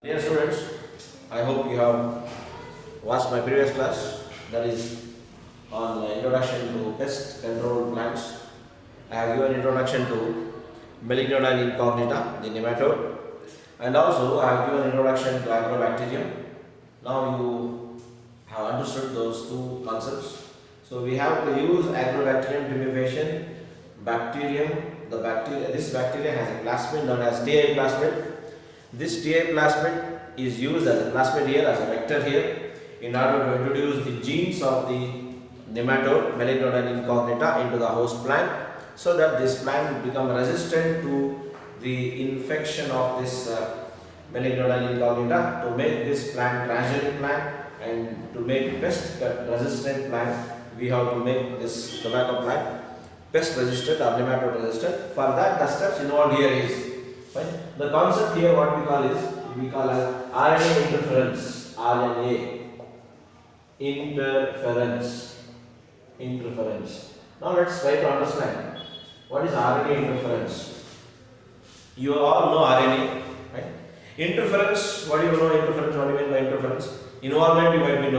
Dear students, I hope you have watched my previous class, that is on introduction to pest control plants. I have given introduction to Melignodine incognita, the nematode, and also I have given introduction to Agrobacterium. Now you have understood those two concepts. So we have to use Agrobacterium tumefaciens, bacterium. This bacteria has a plasmid known as TA plasmid. This TA plasmid is used as a plasmid here, as a vector here, in order to introduce the genes of the nematode Melignodine incognita into the host plant, so that this plant become resistant to the infection of this Melignodine incognita, to make this plant transgenic plant, and to make pest resistant plant. We have to make this tobacco plant pest resistant or nematode resistant. For that, the steps involved here is fine. The concept here, what we call as RNA interference. Interference. Now let's try to understand what is RNA interference. You all know RNA, right? Interference. What do you know interference? What do you mean by interference? Involvement. You might be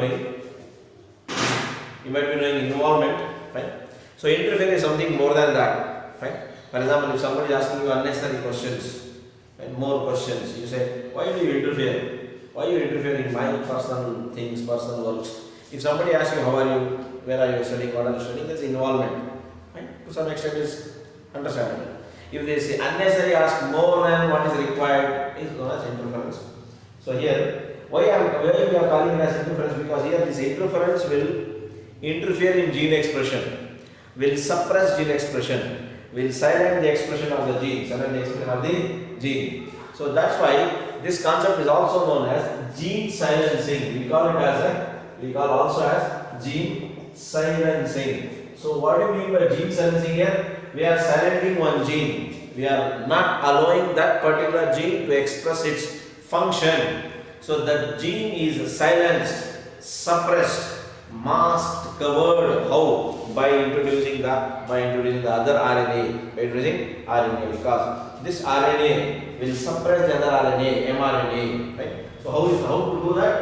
knowing. Involvement, right? So interfere is something more than that, right? For example, if somebody is asking you unnecessary questions and more questions, you say, why do you interfere? Why you interfere in my personal things, personal works? If somebody asks you, how are you, where are you studying, what are you studying, that's involvement, right? To some extent is understandable. If they say unnecessary, ask more than what is required, is known as interference. So here, why we are calling it as interference? Because here this interference will interfere in gene expression, will suppress gene expression, will silence the expression of the gene, So that's why this concept is also known as gene silencing. We call also as gene silencing. So what do you mean by gene silencing here? We are silencing one gene. We are not allowing that particular gene to express its function. So the gene is silenced, suppressed, masked, covered. How? By introducing the other RNA. Because this RNA will suppress the other RNA, mRNA. Right? So how to do that?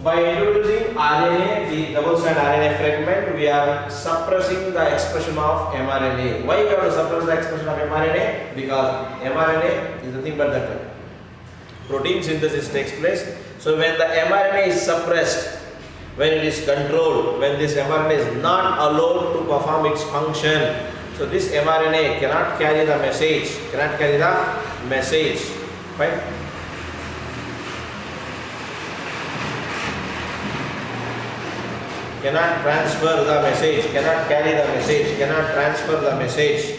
By introducing RNA, the double-strand RNA fragment, we are suppressing the expression of mRNA. Why we have to suppress the expression of mRNA? Because mRNA is nothing but that protein synthesis takes place. So when the mRNA is suppressed, when it is controlled, when this mRNA is not allowed to perform its function, so this mRNA cannot carry the message, right? Cannot transfer the message, cannot carry the message, cannot transfer the message.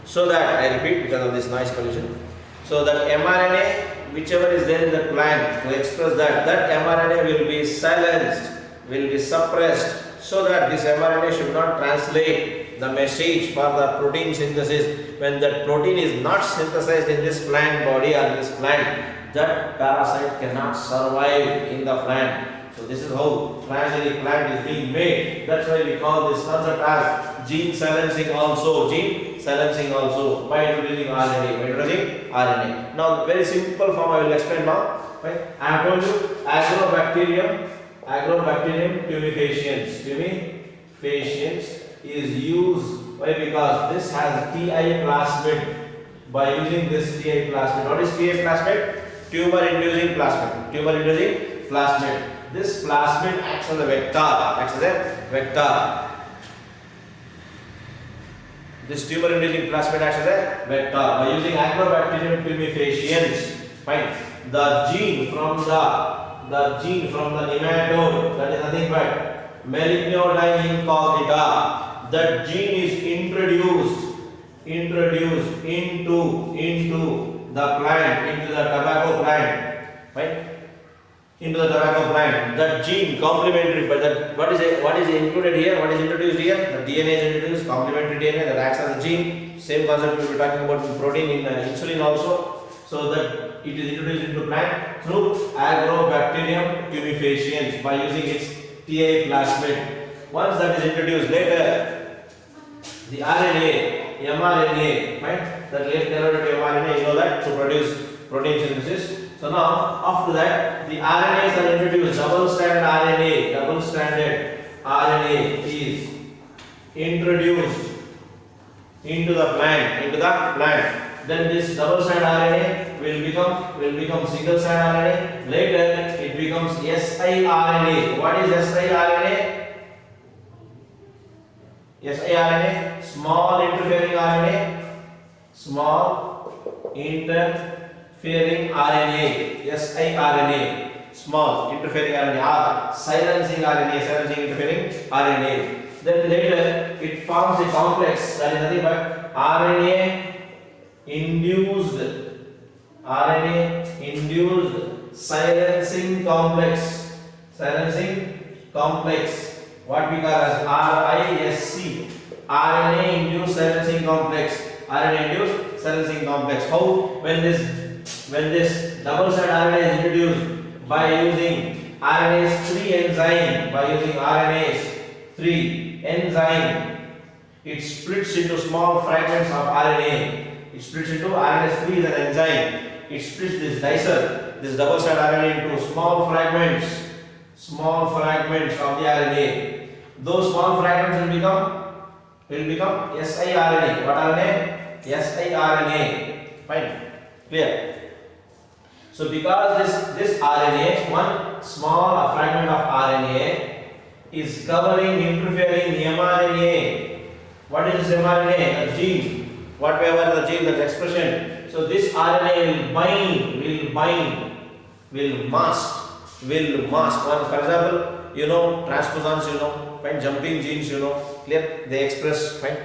So that, I repeat because of this noise pollution, so that mRNA, whichever is there in the plant, to express that mRNA will be silenced, will be suppressed, so that this mRNA should not translate the message for the protein synthesis. When that protein is not synthesized in this plant body or in this plant, that parasite cannot survive in the plant. So this is how transgenic plant is being made. That's why we call this concept as gene silencing also, by introducing RNA. Now very simple form I will explain now. Right? I have told you Agrobacterium tumefaciens is used. Why? Because this has Ti plasmid. By using this Ti plasmid, what is Ti plasmid? Tumor inducing plasmid. This plasmid acts as a vector. This tumor inducing plasmid acts as a vector. By using Agrobacterium tumefaciens, fine. The gene from the nematode, that is nothing but Melignodine incognita, that gene is introduced into the plant, into the tobacco plant, right? Into the tobacco plant. That gene complementary, but that what is included here? What is introduced here? The DNA is introduced, complementary DNA that acts as a gene. Same concept we were talking about in protein, in insulin also. So that it is introduced into plant through Agrobacterium tumefaciens by using its TA plasmid. Once that is introduced, later the mRNA, right? That later converted to mRNA, you know that, to produce protein synthesis. So now after that the RNAs are introduced. Double stranded RNA is introduced into the plant. Then this double strand RNA will become single strand RNA. Later it becomes siRNA. What is siRNA? siRNA, small interfering RNA. Small interfering RNA. siRNA. Small interfering RNA. Silencing RNA. Silencing interfering RNA. Then later it forms a complex that is nothing but RNA induced silencing complex, what we call as RISC, RNA induced silencing complex. How? When this double strand RNA is introduced by using RNase 3 enzyme, it splits into small fragments of RNA. It splits into RNase 3 is an enzyme. It splits this dicer, this double strand RNA into small fragments of the RNA. Those small fragments will become siRNA. What RNA? siRNA. Fine. Clear. So because this RNA, one small fragment of RNA is interfering the mRNA. What is this mRNA? A gene. Whatever the gene, that expression. So this RNA will mask. One, for example, transposons, fine, jumping genes, clear, they express, fine.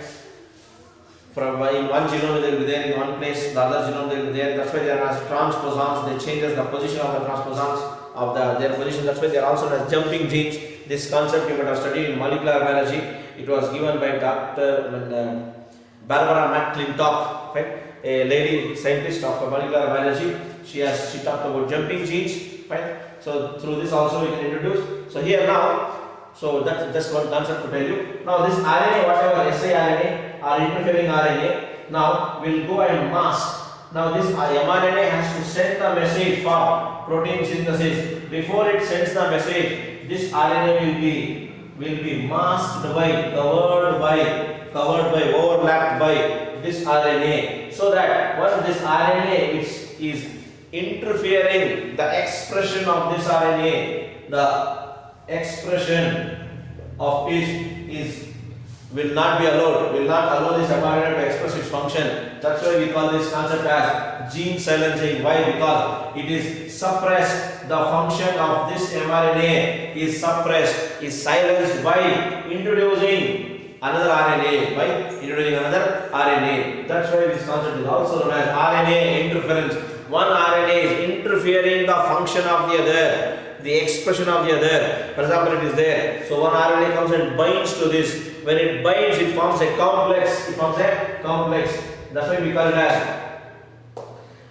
From in one genome they will be there in one place, the other genome they will be there. That's why they are as transposons. They changes the position of the transposons of their position. That's why they are also as jumping genes. This concept you might have studied in molecular biology. It was given by Dr. Barbara McClintock, right? A lady scientist of molecular biology. She talked about jumping genes, right? So through this also we can introduce. So here now, so that's just one concept to tell you. Now this RNA, whatever siRNA or interfering RNA, now will go and mask. Now this mRNA has to send the message for protein synthesis. Before it sends the message, this RNA will be masked by, overlapped by this RNA, so that once this RNA is interfering the expression of this RNA, the expression of is will not allow this mRNA to express its function. That's why we call this concept as gene silencing. Why? Because it is suppressed. The function of this mRNA is suppressed, is silenced by introducing another RNA. That's why this concept is also known as RNA interference. One RNA is interfering the function of the other, the expression of the other. For example, it is there. So one RNA comes and binds to this. When it binds, it forms a complex. That's why we call it as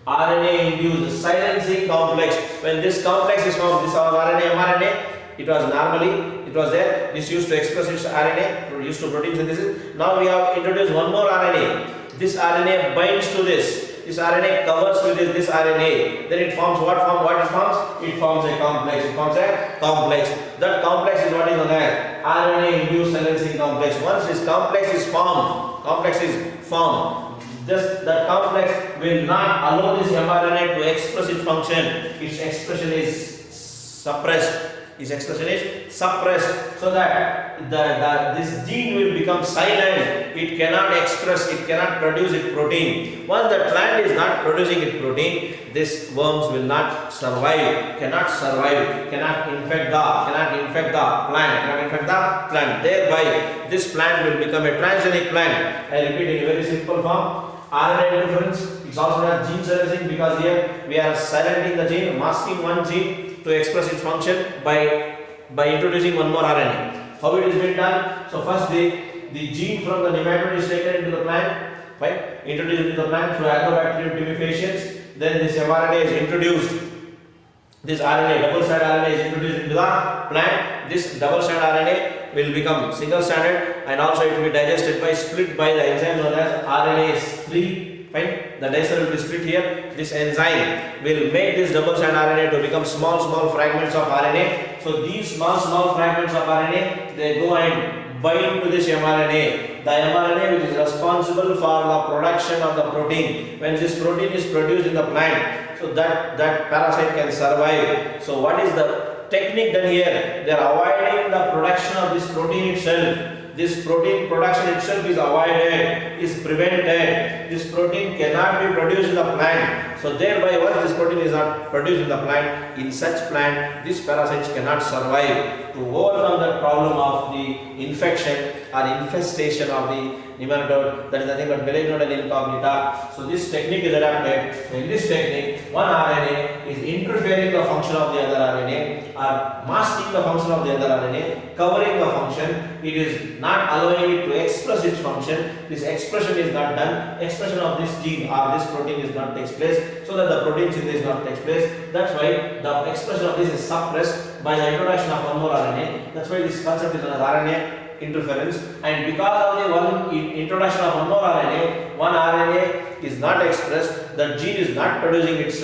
RNA-induced silencing complex. When this complex is formed, this RNA, mRNA, it was there. This used to express its RNA, used to protein synthesis. Now we have introduced one more RNA. This RNA binds to this. This RNA covers with this RNA. Then it forms what form? What it forms? It forms a complex. That complex is what is known as RNA-induced silencing complex. Once this complex is formed, that complex will not allow this mRNA to express its function. Its expression is suppressed. So that this gene will become silent. It cannot express, it cannot produce its protein. Once the plant is not producing its protein, these worms will not survive, cannot infect the plant. Thereby, this plant will become a transgenic plant. I repeat in a very simple form. RNA interference, it's also known as gene silencing, because here we are silencing the gene, masking one gene to express its function by introducing one more RNA. How it is been done? So first the gene from the nematode is taken into the plant, right? Introduced into the plant through agrobacterium timifaciens. Then this mRNA is introduced. This RNA, double strand RNA is introduced into the plant. This double strand RNA will become single stranded, and also it will be digested by split by the enzyme known as RNase 3 Fine. The dicer will be split here. This enzyme will make this double-strand RNA to become small fragments of RNA. So these small fragments of RNA, they go and bind to this mRNA. The mRNA which is responsible for the production of the protein. When this protein is produced in the plant, so that parasite can survive. So what is the technique done here? They are avoiding the production of this protein itself. This protein production itself is avoided, is prevented. This protein cannot be produced in the plant. So thereby, once this protein is not produced in the plant, in such plant, these parasites cannot survive. To overcome the problem of the infection or infestation of the nematode, that is nothing but Malignodon incognita. So this technique is adapted. So in this technique, one RNA is interfering the function of the other RNA or masking the function of the other RNA, covering the function. It is not allowing it to express its function. This expression is not done. Expression of this gene or this protein is not takes place, so that the protein synthesis not takes place. That's why the expression of this is suppressed by the introduction of one more RNA. That's why this concept is known as RNA interference. And because of the one introduction of one more RNA, one RNA is not expressed. The gene is not producing its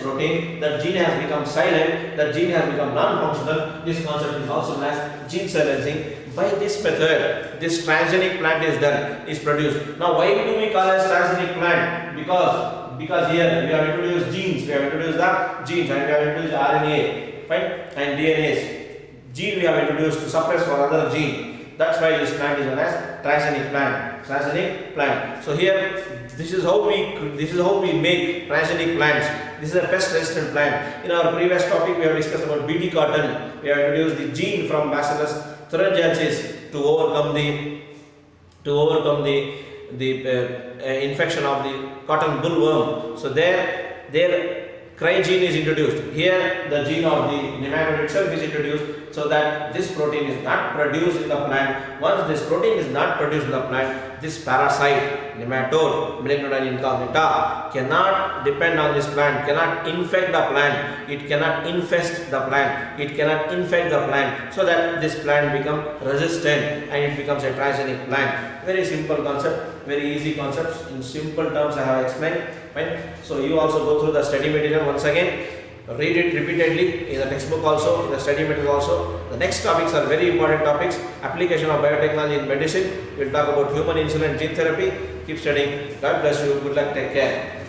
protein. The gene has become silent. The gene has become non-functional. This concept is also known as gene silencing. By this method, this transgenic plant is produced. Now, why do we call it transgenic plant? Because here we have introduced genes. We have introduced the genes and we have introduced RNA, fine, and DNAs. Gene we have introduced to suppress for another gene. That's why this plant is known as transgenic plant. Transgenic plant. So here, this is how we make transgenic plants. This is a pest-resistant plant. In our previous topic, we have discussed about BT cotton. We have introduced the gene from Bacillus thuringiensis to overcome the infection of the cotton bollworm. So their cry gene is introduced. Here the gene of the nematode itself is introduced, so that this protein is not produced in the plant. Once this protein is not produced in the plant, this parasite, nematode, Malignodon incognita, cannot depend on this plant, cannot infect the plant, it cannot infest the plant, it cannot infect the plant, so that this plant becomes resistant and it becomes a transgenic plant. Very simple concept, very easy concepts. In simple terms I have explained. Fine. So you also go through the study material once again. Read it repeatedly in the textbook also, in the study material also. The next topics are very important topics. Application of biotechnology in medicine. We will talk about human insulin gene therapy. Keep studying. God bless you. Good luck. Take care.